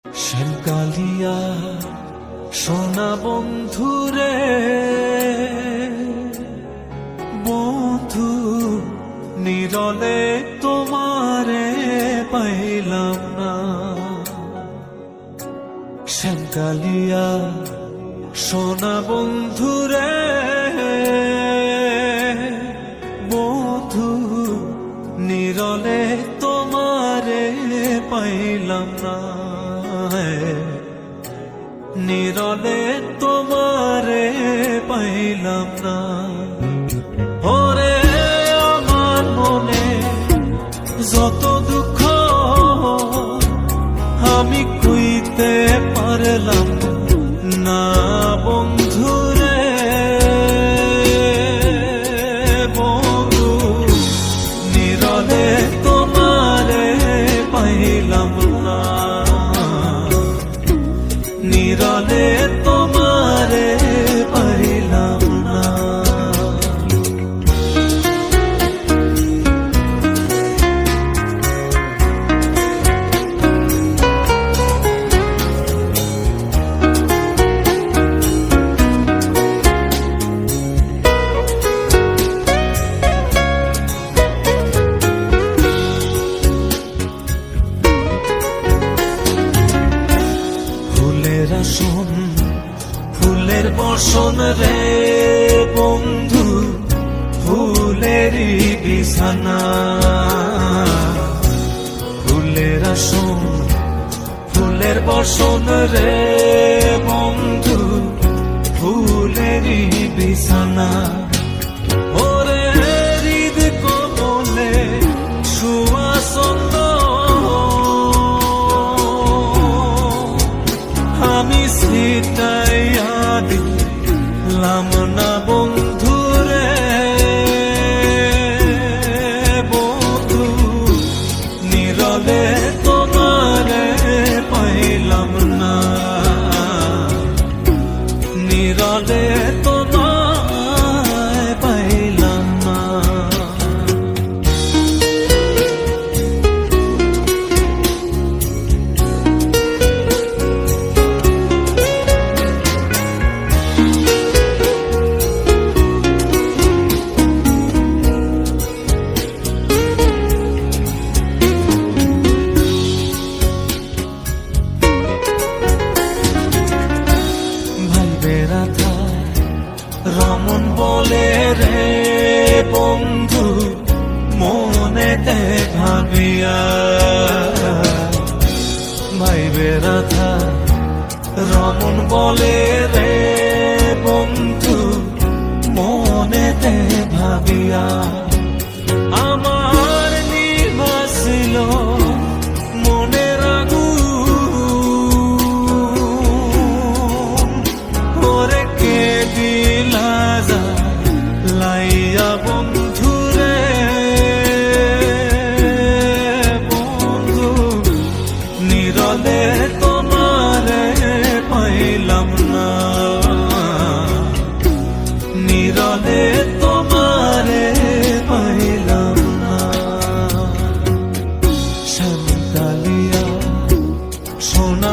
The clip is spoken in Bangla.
শ্যামকালিয়া সোনা বন্ধুরে বন্ধু নিরলে তোমারে পাইলাম না। শ্যামকালিয়া সোনা বন্ধুরে বন্ধু নিরলে তোমারে পাইলাম না। নিরলে তোমারে পাইলাম না। ওরে আমার মনে যত দুঃখ আমি কইতে পারলাম না বন্ধুরে বন্ধু নিরলে তোমারে পাইলাম না। নিরলে তোমারে পাইলাম না। ফুলের বসন রে বন্ধু ফুলেরই বিছানা। ফুলের আসন ফুলের বসন রে বন্ধু ফুলেরই বিছানা। ওরে হৃদ কমলে সুয়াসন্দ আমি সিটাইয়া দিলাম না বন্ধুরে বন্ধু নিরলে তোমারে পাইলাম না। নিরলে তোমায় পাইলাম না। রমন বলে রে বন্ধু মনেতে ভাবিয়া ভাইবে রাধা। রমন বলে রে বন্ধু মনেতে ভাবিয়া আমার নিভাছিল মনের আগুন। ওরে কে দিলা লাইয়া বন্ধুরে বন্ধু নিরলে তোমারে পাইলাম না। নিরলে তোমারে পাইলাম না। শ্যামকালিয়া সোনা